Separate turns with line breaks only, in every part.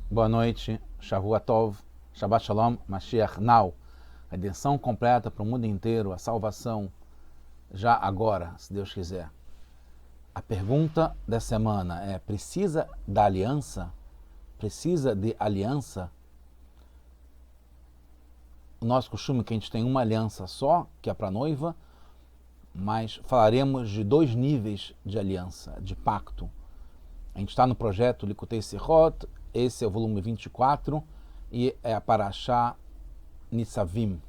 Boa noite, Shavua Tov, Shabbat Shalom, Mashiach Now. Redenção completa para o mundo inteiro, a salvação já agora, se Deus quiser. A pergunta da semana é: precisa da aliança? Precisa de aliança? O nosso costume é que a gente tem uma aliança só, que é para a noiva, mas falaremos de dois níveis de aliança, de pacto. A gente está no projeto Likutei Sihot, esse é o volume 24 e é a Parashá Nitzavim,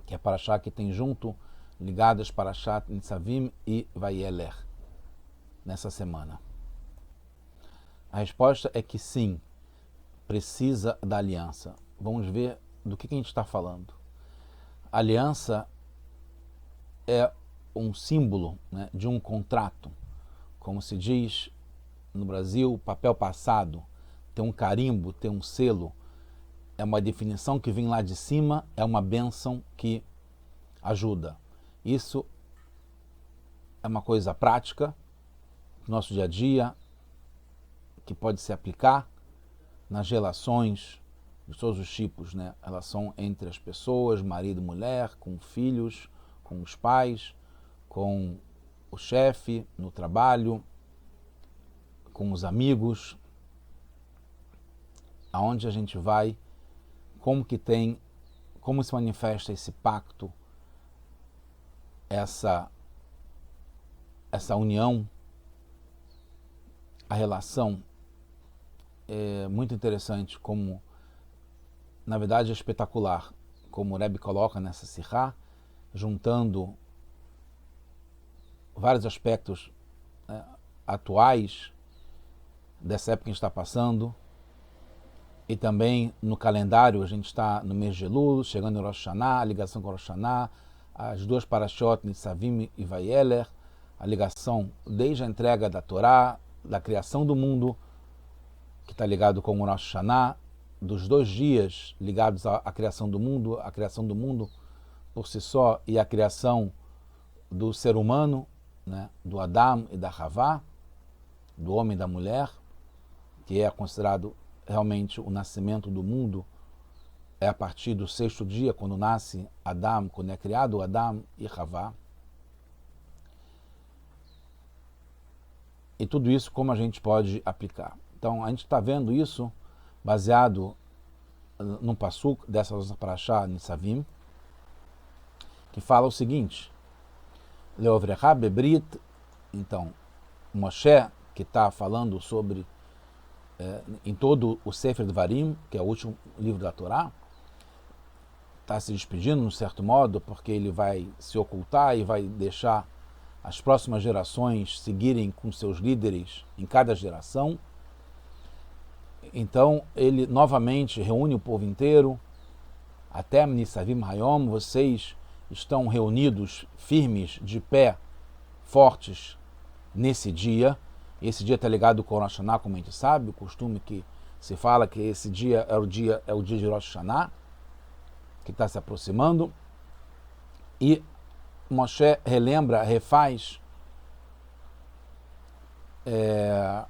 que é a Parashá que tem junto, ligadas Parashá Nitzavim e Vayeler, nessa semana. A resposta é que sim, precisa da aliança. Vamos ver do que a gente está falando. A aliança é um símbolo, né, de um contrato. Como se diz no Brasil, papel passado, tem um carimbo, tem um selo, é uma definição que vem lá de cima, é uma bênção que ajuda. Isso é uma coisa prática, no nosso dia a dia, que pode se aplicar nas relações de todos os tipos, né? Relação entre as pessoas, marido e mulher, com filhos, com os pais, com o chefe no trabalho, com os amigos, aonde a gente vai, como se manifesta esse pacto, essa união, a relação. É muito interessante, como na verdade é espetacular, como o Rebbe coloca nessa Sihá, juntando vários aspectos, né, atuais dessa época que a gente está passando, e também no calendário. A gente está no mês de Elul, chegando em Rosh Hashanah, a ligação com Rosh Hashanah, as duas Parashot, Nitzavim e Vayeler, a ligação desde a entrega da Torá, da criação do mundo, que está ligado com o Rosh Hashanah, dos 2 dias ligados à criação do mundo, a criação do mundo por si só e a criação do ser humano, né, do Adam e da Havá, do homem e da mulher, que é considerado realmente o nascimento do mundo, é a partir do 6º dia, quando nasce Adam, quando é criado Adam e Havá. E tudo isso como a gente pode aplicar. Então a gente está vendo isso baseado num passuk dessa nossa Parashá Nitzavim, que fala o seguinte: Leovrecha bebrit. Então Moshe, que está falando sobre em todo o Sefer Devarim, que é o último livro da Torá, está se despedindo, de um certo modo, porque ele vai se ocultar e vai deixar as próximas gerações seguirem com seus líderes em cada geração. Então ele novamente reúne o povo inteiro. Até Nitzavim Hayom, vocês estão reunidos, firmes, de pé, fortes nesse dia. Esse dia está ligado com o Rosh Hashanah, como a gente sabe, o costume que se fala que esse dia é o dia de Rosh Hashanah, que está se aproximando. E Moshe relembra, refaz,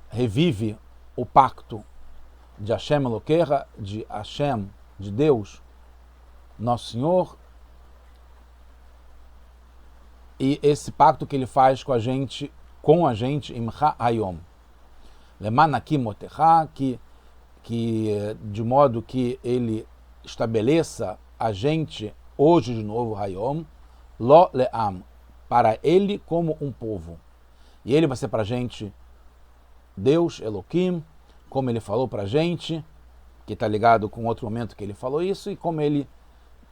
revive o pacto de Hashem Elokecha, de Hashem, de Deus, Nosso Senhor, e esse pacto que ele faz com a gente, Imcha Hayom, Leman Hakim Otecha, que de modo que ele estabeleça a gente hoje de novo, Hayom, Lo Le'am, para ele como um povo. E ele vai ser para a gente Deus, Elohim, como ele falou para a gente, que está ligado com outro momento que ele falou isso, e como ele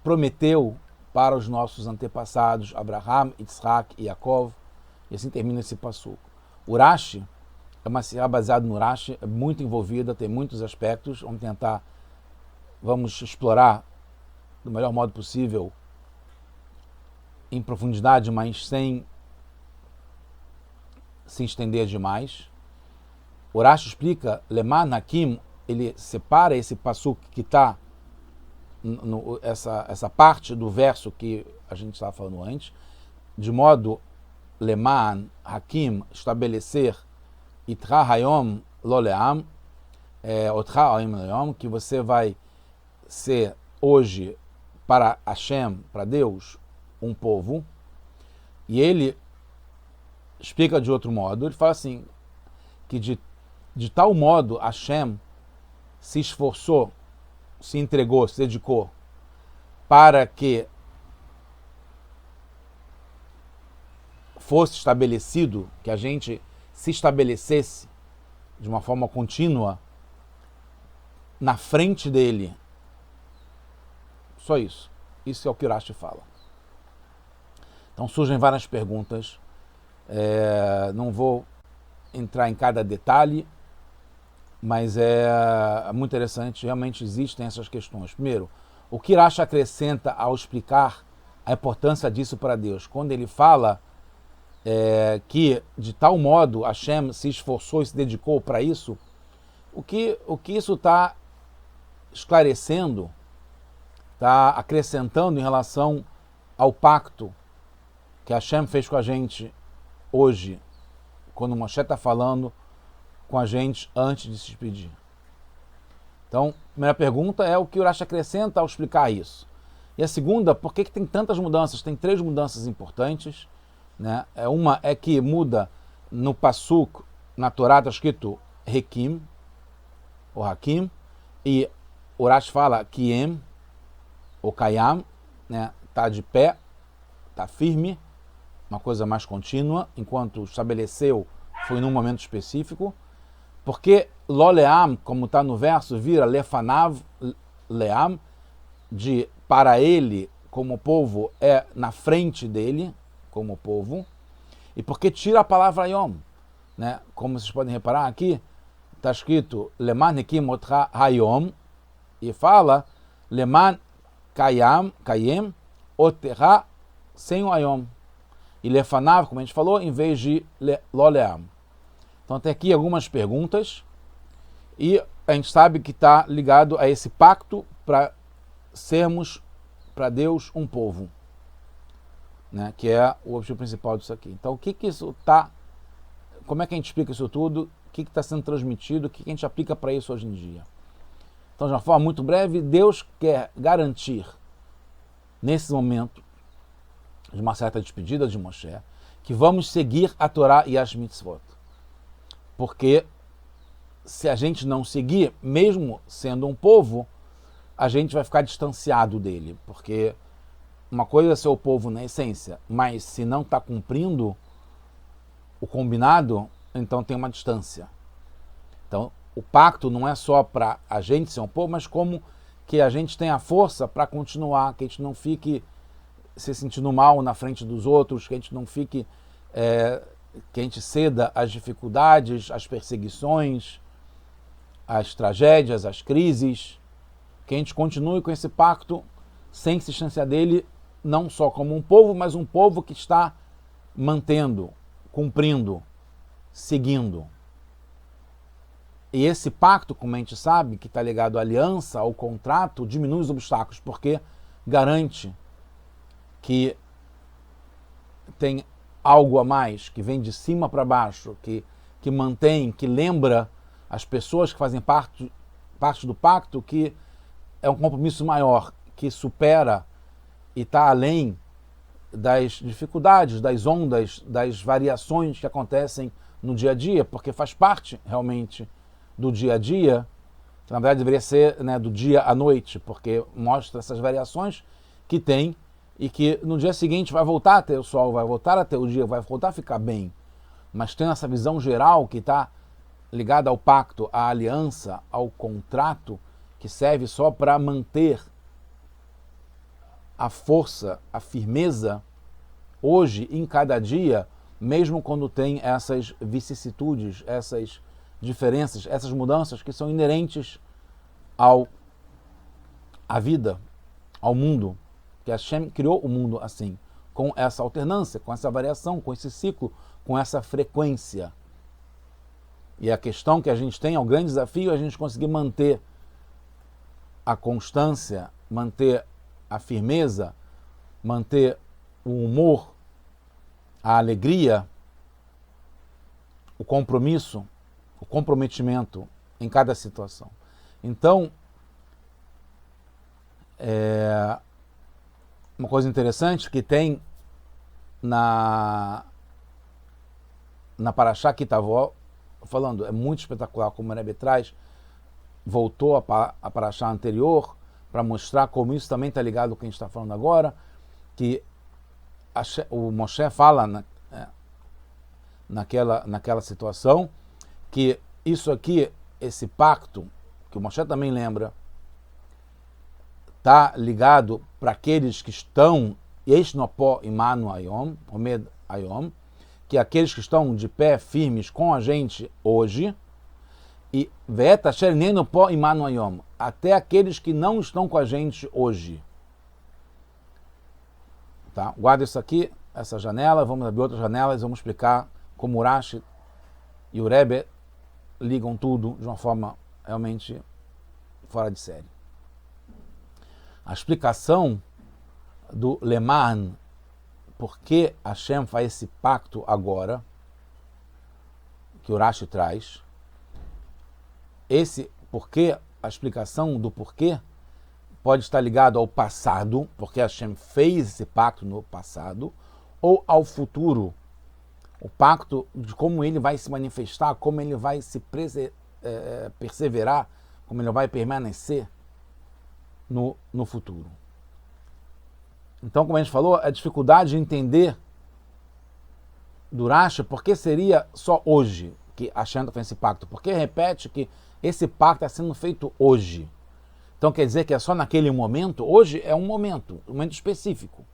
prometeu para os nossos antepassados, Abraham, Yitzhak e Yaakov. E assim termina esse passuco. O Rashi é uma sihá baseada no Rashi, é muito envolvida, tem muitos aspectos. Vamos explorar do melhor modo possível, em profundidade, mas sem se estender demais. O Rashi explica, Leman Hakim, ele separa esse passuco que está essa parte do verso que a gente estava falando antes, de modo Leman Hakim, estabelecer Itra Hayom Lo Leam, que você vai ser hoje para Hashem, para Deus, um povo. E ele explica de outro modo, ele fala assim, que de tal modo Hashem se esforçou, se entregou, se dedicou para que fosse estabelecido, que a gente se estabelecesse de uma forma contínua na frente dele. Só isso. Isso é o que Urashi fala. Então surgem várias perguntas. Não vou entrar em cada detalhe, mas é muito interessante. Realmente existem essas questões. Primeiro, o que Urashi acrescenta ao explicar a importância disso para Deus? Quando ele fala que de tal modo Hashem se esforçou e se dedicou para isso, o que isso está esclarecendo, está acrescentando em relação ao pacto que Hashem fez com a gente hoje, quando Moshe está falando com a gente antes de se despedir. Então, a primeira pergunta é o que Urashi acrescenta ao explicar isso. E a segunda, por que tem tantas mudanças? Tem 3 mudanças importantes. Né? Uma é que muda no Pasuk, na Torá está escrito Rekim, ou Hakim, e Urashi fala Kiem, ou Kayam, né? Tá de pé, está firme, uma coisa mais contínua, enquanto estabeleceu foi num momento específico. Porque Loleam, como está no verso, vira Lefanav Leam, de para ele, como povo, é na frente dele, como povo. E porque tira a palavra Yom, né? Como vocês podem reparar aqui, está escrito Leman Hekim Otra Hayom, e fala Leman Kayem Oterra sem o Ayom. E Lefanav, como a gente falou, em vez de Loleam. Então tem aqui algumas perguntas, e a gente sabe que está ligado a esse pacto para sermos, para Deus, um povo, né? Que é o objetivo principal disso aqui. Então o que isso está, como é que a gente explica isso tudo, o que está sendo transmitido, o que a gente aplica para isso hoje em dia? Então, de uma forma muito breve, Deus quer garantir, nesse momento de uma certa despedida de Moshe, que vamos seguir a Torá e as mitzvot. Porque se a gente não seguir, mesmo sendo um povo, a gente vai ficar distanciado dele. Porque uma coisa é ser o povo na essência, mas se não está cumprindo o combinado, então tem uma distância. Então, o pacto não é só para a gente ser um povo, mas como que a gente tenha força para continuar, que a gente não fique se sentindo mal na frente dos outros, que a gente não fique, que a gente ceda às dificuldades, às perseguições, às tragédias, às crises, que a gente continue com esse pacto sem se distanciar dele, não só como um povo, mas um povo que está mantendo, cumprindo, seguindo. E esse pacto, como a gente sabe, que está ligado à aliança, ao contrato, diminui os obstáculos, porque garante que tem algo a mais, que vem de cima para baixo, que mantém, que lembra as pessoas que fazem parte do pacto que é um compromisso maior, que supera e está além das dificuldades, das ondas, das variações que acontecem no dia a dia, porque faz parte realmente do dia a dia, que na verdade deveria ser, né, do dia à noite, porque mostra essas variações que tem e que no dia seguinte vai voltar a ter o sol, vai voltar a ter o dia, vai voltar a ficar bem. Mas tem essa visão geral que está ligada ao pacto, à aliança, ao contrato, que serve só para manter a força, a firmeza, hoje, em cada dia, mesmo quando tem essas vicissitudes, essas diferenças, essas mudanças que são inerentes à vida, ao mundo, que Hashem criou o mundo assim, com essa alternância, com essa variação, com esse ciclo, com essa frequência. E a questão que a gente tem, é o grande desafio, é a gente conseguir manter a constância, manter a firmeza, manter o humor, a alegria, o compromisso, o comprometimento em cada situação. Então, uma coisa interessante que tem na Parashá Kitavó, falando, é muito espetacular como o Rebbe traz, voltou a Parashá anterior para mostrar como isso também está ligado com o que a gente está falando agora, que o Moshe fala naquela situação que isso aqui, esse pacto, que o Moshe também lembra, está ligado para aqueles que estão, Yeshnopó Imanu Ayom, Omed Ayom, que aqueles que estão de pé firmes com a gente hoje, e Ve'et Asher Nenopó Imanu Ayom, até aqueles que não estão com a gente hoje. Tá? Guarda isso aqui, essa janela, vamos abrir outras janelas, vamos explicar como o Rashi e o Rebbe ligam tudo de uma forma realmente fora de série. A explicação do Leman, por que Hashem faz esse pacto agora, que o Rashi traz, esse porquê, a explicação do porquê pode estar ligado ao passado, porque Hashem fez esse pacto no passado, ou ao futuro, o pacto de como ele vai se manifestar, como ele vai se perseverar, como ele vai permanecer no futuro. Então, como a gente falou, a dificuldade de entender do Rashi, por que seria só hoje que Hashem fez esse pacto? Porque repete que esse pacto está sendo feito hoje. Então quer dizer que é só naquele momento? Hoje é um momento específico.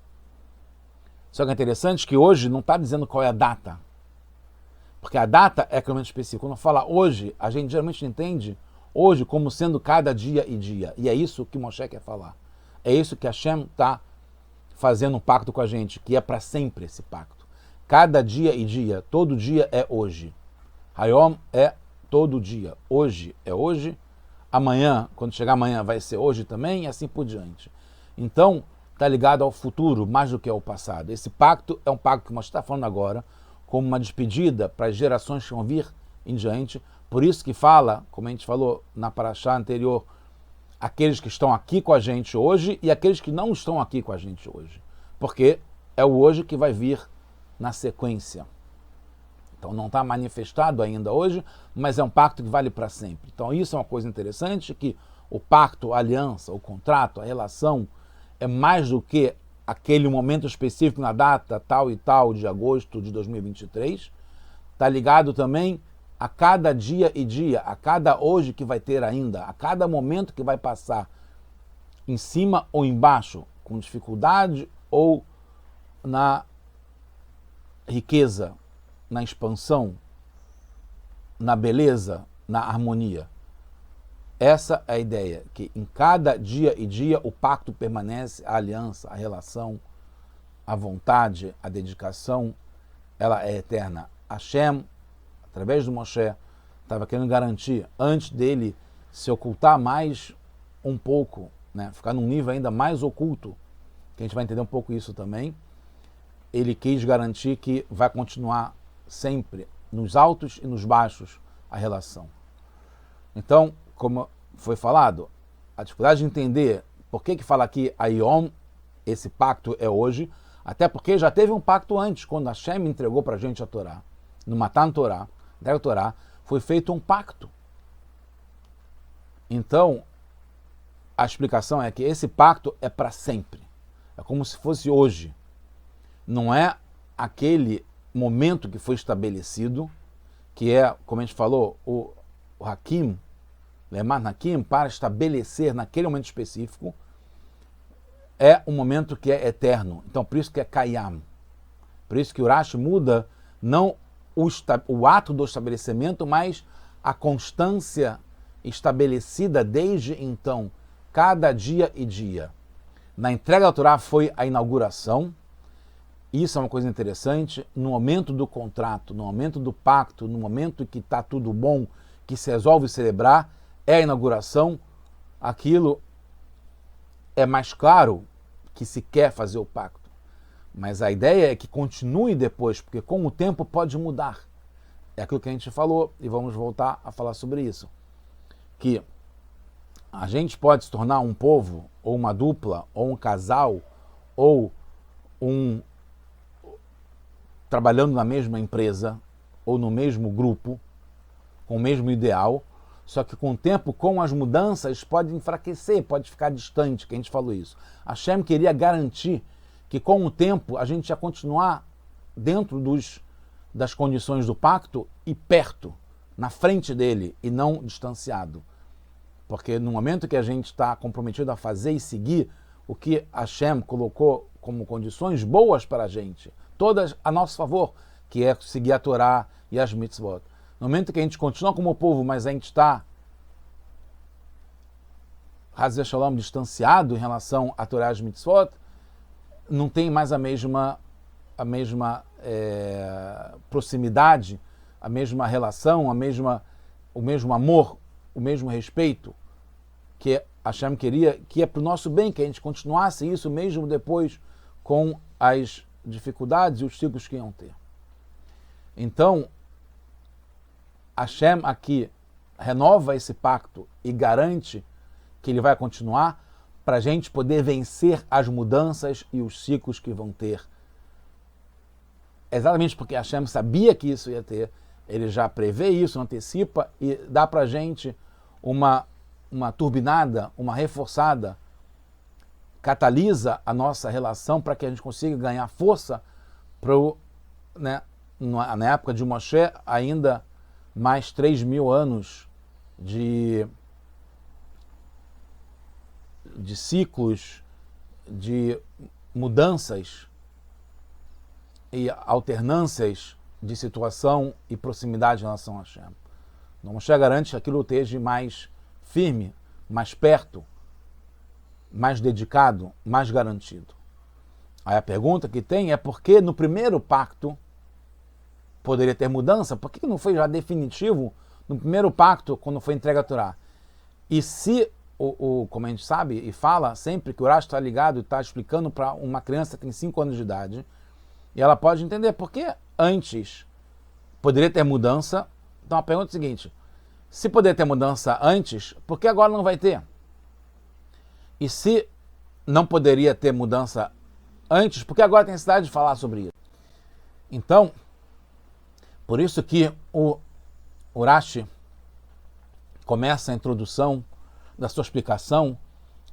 Só que é interessante que hoje não está dizendo qual é a data. Porque a data é aquele momento específico. Quando fala hoje, a gente geralmente entende hoje como sendo cada dia e dia. E é isso que Moshe quer falar. É isso que Hashem está fazendo um pacto com a gente, que é para sempre esse pacto. Cada dia e dia, todo dia é hoje. Hayom é todo dia. Hoje é hoje. Amanhã, quando chegar amanhã, vai ser hoje também, e assim por diante. Então, está ligado ao futuro mais do que ao passado. Esse pacto é um pacto que Moshe está falando agora, como uma despedida para as gerações que vão vir em diante. Por isso que fala, como a gente falou na Parashá anterior, aqueles que estão aqui com a gente hoje e aqueles que não estão aqui com a gente hoje. Porque é o hoje que vai vir na sequência. Então não está manifestado ainda hoje, mas é um pacto que vale para sempre. Então isso é uma coisa interessante, que o pacto, a aliança, o contrato, a relação é mais do que aquele momento específico na data tal e tal de agosto de 2023. Está ligado também a cada dia e dia, a cada hoje que vai ter ainda, a cada momento que vai passar em cima ou embaixo, com dificuldade ou na riqueza, na expansão, na beleza, na harmonia. Essa é a ideia, que em cada dia e dia o pacto permanece, a aliança, a relação, a vontade, a dedicação, ela é eterna. Hashem, através do Moshe, estava querendo garantir, antes dele se ocultar mais um pouco, né, ficar num nível ainda mais oculto, que a gente vai entender um pouco isso também, ele quis garantir que vai continuar sempre nos altos e nos baixos a relação. Então, como foi falado, a dificuldade de entender por que fala aqui Ayom, esse pacto é hoje, até porque já teve um pacto antes, quando Hashem entregou para a gente a Torá, no Matan Torá, da Torá, foi feito um pacto. Então, a explicação é que esse pacto é para sempre. É como se fosse hoje. Não é aquele momento que foi estabelecido, que é, como a gente falou, o Hakim, Leman Hakim, para estabelecer naquele momento específico, é um momento que é eterno. Então, por isso que é Kayam. Por isso que o Rashi muda não o ato do estabelecimento, mas a constância estabelecida desde então, cada dia e dia. Na entrega da Torá foi a inauguração. Isso é uma coisa interessante. No momento do contrato, no momento do pacto, no momento que está tudo bom, que se resolve celebrar, é a inauguração. Aquilo é mais claro que se quer fazer o pacto. Mas a ideia é que continue depois, porque com o tempo pode mudar. É aquilo que a gente falou e vamos voltar a falar sobre isso. que a gente pode se tornar um povo, ou uma dupla, ou um casal, ou trabalhando na mesma empresa, ou no mesmo grupo, com o mesmo ideal, só que com o tempo, com as mudanças, pode enfraquecer, pode ficar distante, que a gente falou isso. Hashem queria garantir que com o tempo a gente ia continuar dentro das condições do pacto e perto, na frente dele, e não distanciado. Porque no momento que a gente está comprometido a fazer e seguir o que Hashem colocou como condições boas para a gente, todas a nosso favor, que é seguir a Torá e as mitzvot. No momento que a gente continua como povo, mas a gente está, Hazé Shalom, distanciado em relação a Torá e as mitzvot, não tem mais a mesma proximidade, a mesma relação, o mesmo amor, o mesmo respeito que Hashem queria, que é para o nosso bem, que a gente continuasse isso mesmo depois com as dificuldades e os ciclos que iam ter. Então, Hashem aqui renova esse pacto e garante que ele vai continuar para a gente poder vencer as mudanças e os ciclos que vão ter. Exatamente porque Hashem sabia que isso ia ter, ele já prevê isso, antecipa e dá para a gente uma turbinada, uma reforçada, catalisa a nossa relação para que a gente consiga ganhar força na época de Moshe, ainda mais 3.000 anos de ciclos, de mudanças e alternâncias de situação e proximidade em relação a Hashem. Então, Moshe garante que aquilo esteja mais firme, mais perto, mais dedicado, mais garantido. Aí a pergunta que tem é por que no primeiro pacto poderia ter mudança? Por que não foi já definitivo no primeiro pacto, quando foi entregue a Torá? E se, como a gente sabe e fala sempre que o Urash está ligado e está explicando para uma criança que tem 5 anos de idade, e ela pode entender por que antes poderia ter mudança. Então a pergunta é a seguinte: se poderia ter mudança antes, por que agora não vai ter? E se não poderia ter mudança antes, por que agora tem necessidade de falar sobre isso? Então, por isso que o Urashi começa a introdução da sua explicação,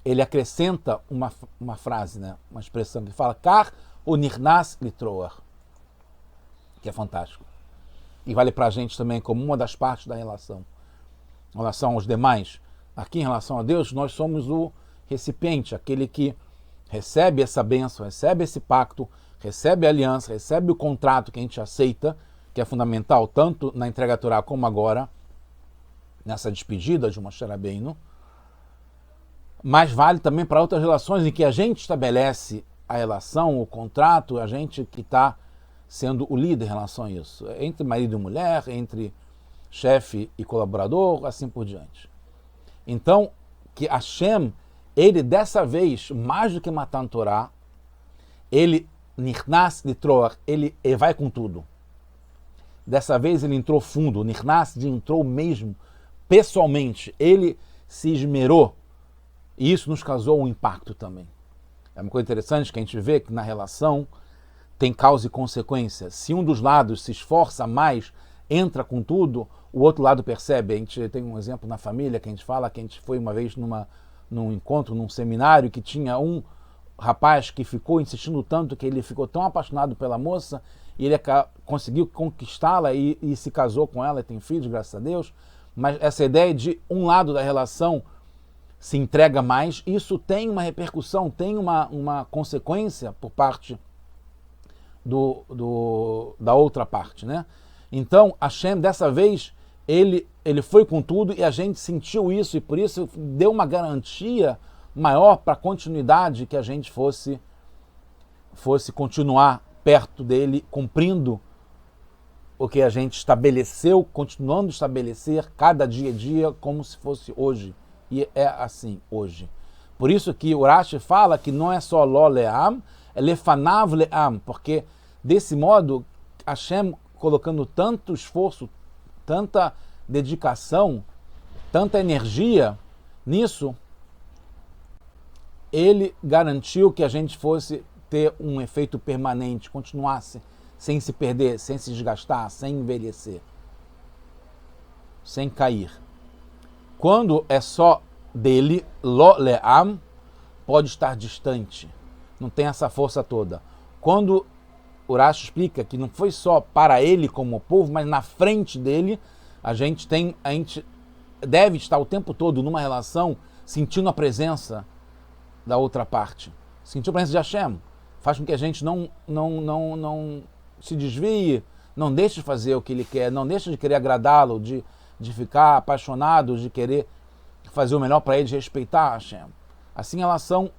ele acrescenta uma frase, uma expressão que fala Kar o Nirnas Litroar, que é fantástico. E vale para a gente também como uma das partes da relação. Em relação aos demais, aqui em relação a Deus, nós somos o recipiente, aquele que recebe essa bênção, recebe esse pacto, recebe a aliança, recebe o contrato que a gente aceita, que é fundamental tanto na entrega à Torá como agora, nessa despedida de Moshe Rabbeinu, mas vale também para outras relações em que a gente estabelece a relação, o contrato, a gente que está sendo o líder em relação a isso, entre marido e mulher, entre chefe e colaborador, assim por diante. Então, que Hashem, ele dessa vez, mais do que Matan Torá, ele, Nirnas Litroar, ele vai com tudo. Dessa vez ele entrou fundo, Nirnas entrou mesmo, pessoalmente, ele se esmerou, e isso nos causou um impacto também. É uma coisa interessante que a gente vê que na relação tem causa e consequência. Se um dos lados se esforça mais, entra com tudo, o outro lado percebe. A gente tem um exemplo na família que a gente fala que a gente foi uma vez num encontro, num seminário, que tinha um rapaz que ficou insistindo tanto, que ele ficou tão apaixonado pela moça, e ele conseguiu conquistá-la e se casou com ela, e tem filhos, graças a Deus. Mas essa ideia de um lado da relação se entrega mais, isso tem uma repercussão, tem uma consequência por parte da outra parte, né? Então, Hashem, dessa vez, ele foi com tudo e a gente sentiu isso, e por isso deu uma garantia maior para a continuidade, que a gente fosse continuar perto dele, cumprindo o que a gente estabeleceu, continuando a estabelecer cada dia a dia como se fosse hoje. E é assim hoje. Por isso que o Urashi fala que não é só Lo Le'am, é Lefanav Le'am, porque desse modo Hashem colocando tanto esforço, tanta dedicação, tanta energia nisso, ele garantiu que a gente fosse ter um efeito permanente, continuasse sem se perder, sem se desgastar, sem envelhecer, sem cair. Quando é só dele, lo le'am, pode estar distante, não tem essa força toda. Quando Urash explica que não foi só para ele como povo, mas na frente dele, a gente deve estar o tempo todo numa relação, sentindo a presença da outra parte, sentir a presença de Hashem, faz com que a gente não se desvie, não deixe de fazer o que ele quer, não deixe de querer agradá-lo, de ficar apaixonado, de querer fazer o melhor para ele, de respeitar Hashem. Assim, em relação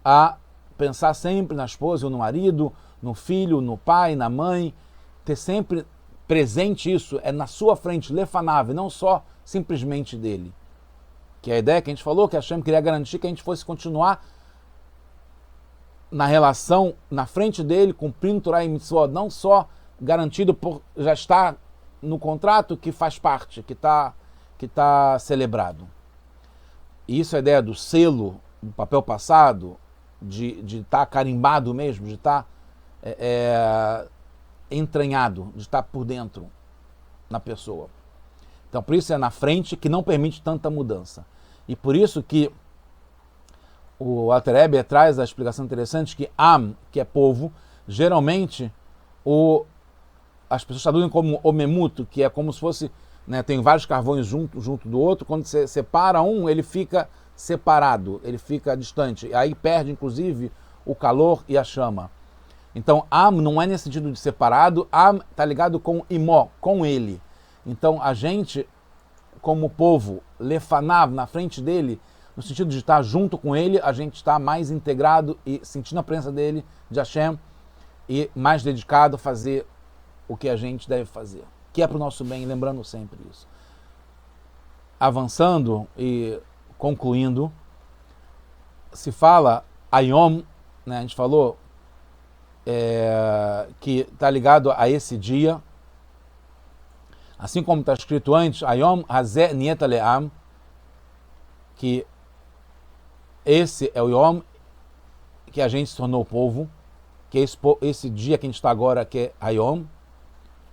a pensar sempre na esposa ou no marido, no filho, no pai, na mãe, ter sempre presente isso, é na sua frente, lefanav, não só simplesmente dele. Que é a ideia que a gente falou, que Hashem queria garantir que a gente fosse continuar na relação, na frente dele, cumprindo Torá e Mitzvot, não só garantido por já estar no contrato que faz parte, que tá celebrado. E isso é a ideia do selo, do papel passado, de estar carimbado mesmo, de estar entranhado, de estar por dentro na pessoa. Então, por isso é na frente que não permite tanta mudança. E por isso que o Alter Rebbe traz a explicação interessante que Am, que é povo, geralmente as pessoas traduzem como omemuto, que é como se fosse, né, tem vários carvões junto do outro, quando você separa um, ele fica separado, ele fica distante. Aí perde, inclusive, o calor e a chama. Então, Am não é nesse sentido de separado, Am está ligado com Imó, com ele. Então, a gente, como povo, Lefanav, na frente dele, no sentido de estar junto com ele, a gente está mais integrado e sentindo a presença dele, de Hashem, e mais dedicado a fazer o que a gente deve fazer, que é para o nosso bem, lembrando sempre isso. Avançando e concluindo, se fala Ayom, né, a gente falou que está ligado a esse dia, assim como está escrito antes, Ayom Hazeh Nieta Le'am, que esse é o Yom que a gente se tornou povo, que é esse dia que a gente está agora, que é Ayom,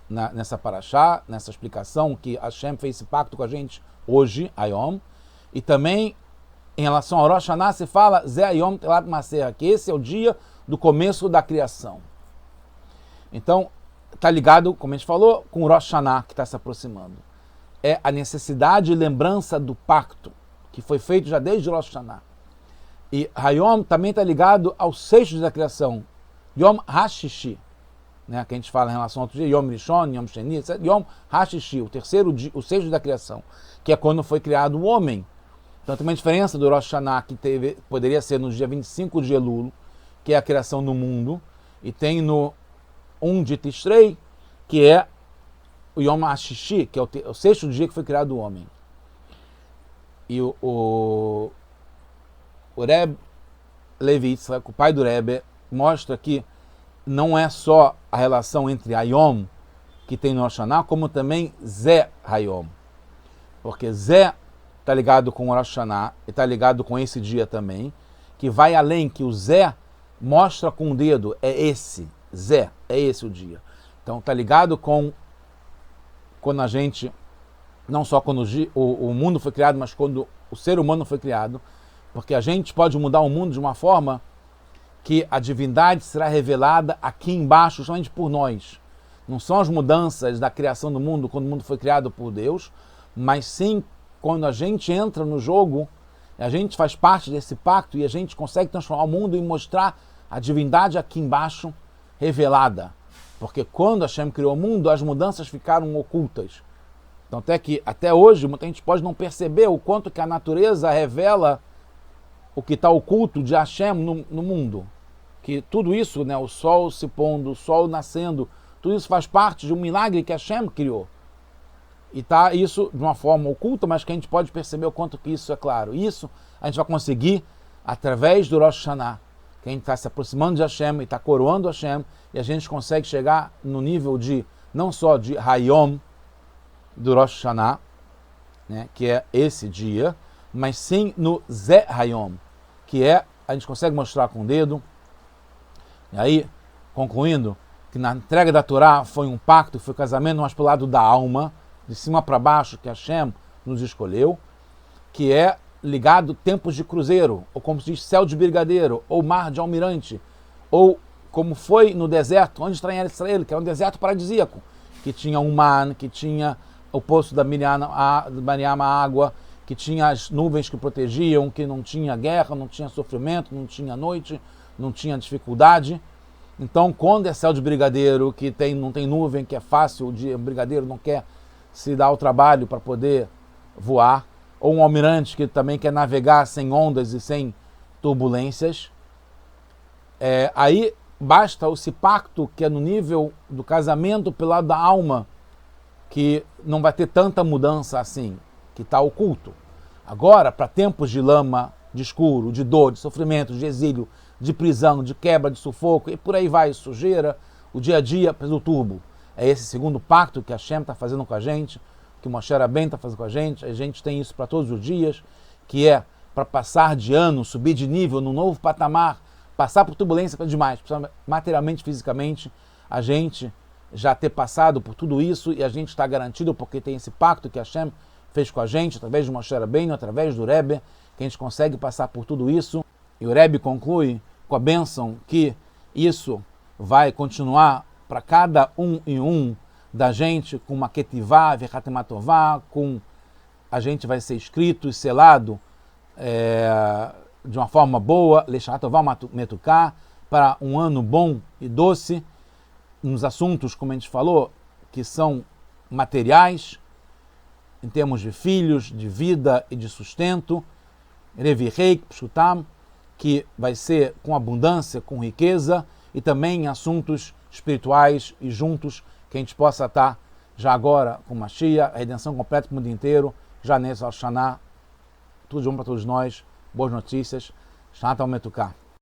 nessa parashá, nessa explicação, que Hashem fez esse pacto com a gente hoje, Ayom, e também em relação ao Rosh Hashanah se fala Ze Ayom Telat Maserah, que esse é o dia do começo da criação. Então, está ligado, como a gente falou, com o Rosh Hashanah que está se aproximando. É a necessidade e lembrança do pacto, que foi feito já desde o Rosh Hashanah. E Hayom também está ligado ao sexto dia da criação, Yom HaShishi, né, que a gente fala em relação ao outro dia, Yom Rishon, Yom Sheni, etc. Yom HaShishi, o terceiro dia, o sexto dia da criação, que é quando foi criado o homem. Então tem uma diferença do Rosh Hashanah, que poderia ser no dia 25 de Elul, que é a criação do mundo, e tem no 1 de Tishrei, que é o Yom HaShishi, que é o sexto dia que foi criado o homem. E o Reb Levi Yitzhak, o pai do Rebbe, mostra que não é só a relação entre Ayom, que tem no Rosh Hashanah, como também Zé Hayom. Porque Zé está ligado com o Rosh Hashanah e está ligado com esse dia também, que vai além, que o Zé mostra com o dedo, é esse, Zé, é esse o dia. Então está ligado com quando a gente, não só quando o mundo foi criado, mas quando o ser humano foi criado, porque a gente pode mudar o mundo de uma forma que a divindade será revelada aqui embaixo, somente por nós. Não são as mudanças da criação do mundo, quando o mundo foi criado por Deus, mas sim quando a gente entra no jogo, a gente faz parte desse pacto e a gente consegue transformar o mundo e mostrar a divindade aqui embaixo revelada. Porque quando Hashem criou o mundo, as mudanças ficaram ocultas. Então até hoje, muita gente pode não perceber o quanto que a natureza revela o que está oculto de Hashem no mundo. Que tudo isso, né, o sol se pondo, o sol nascendo, tudo isso faz parte de um milagre que Hashem criou. E está isso de uma forma oculta, mas que a gente pode perceber o quanto que isso é claro. Isso a gente vai conseguir através do Rosh Hashanah, que a gente está se aproximando de Hashem e está coroando Hashem, e a gente consegue chegar no nível de, não só de Hayom, do Rosh Hashanah, né, que é esse dia, mas sim no Ze Hayom, que é, a gente consegue mostrar com o dedo, e aí, concluindo, que na entrega da Torá foi um pacto, foi um casamento, mas pelo lado da alma, de cima para baixo, que Hashem nos escolheu, que é ligado tempos de cruzeiro, ou como se diz, céu de brigadeiro, ou mar de almirante, ou como foi no deserto, onde está em Israel, que é um deserto paradisíaco, que tinha um man, que tinha o poço da Miriam, a água, que tinha as nuvens que protegiam, que não tinha guerra, não tinha sofrimento, não tinha noite, não tinha dificuldade. Então, quando é céu de brigadeiro, que não tem nuvem, que é fácil, o brigadeiro não quer se dar o trabalho para poder voar, ou um almirante que também quer navegar sem ondas e sem turbulências, aí basta esse pacto que é no nível do casamento pelo lado da alma, que não vai ter tanta mudança assim, que está oculto. Agora, para tempos de lama, de escuro, de dor, de sofrimento, de exílio, de prisão, de quebra, de sufoco, e por aí vai, sujeira, o dia a dia, pelo turbo. É esse segundo pacto que Hashem está fazendo com a gente, que o Moshe Rabbeinu está fazendo com a gente tem isso para todos os dias, que é para passar de ano, subir de nível, num novo patamar, passar por turbulência demais, materialmente, fisicamente, a gente já ter passado por tudo isso e a gente está garantido porque tem esse pacto que Hashem fez com a gente, através do Moshe Rabbeinu, através do Rebbe, que a gente consegue passar por tudo isso. E o Rebbe conclui com a bênção que isso vai continuar para cada um e um da gente, com uma ketivá, vechatimatová, com a gente vai ser escrito e selado de uma forma boa, lechatová metuká, para um ano bom e doce, nos assuntos, como a gente falou, que são materiais, em termos de filhos, de vida e de sustento, revireik, pshutam, que vai ser com abundância, com riqueza, e também em assuntos espirituais e juntos, que a gente possa estar já agora com Mashiach, a redenção completa para o mundo inteiro, já nesse Al Shaná, tudo de bom para todos nós, boas notícias, Shana Tov Metuká.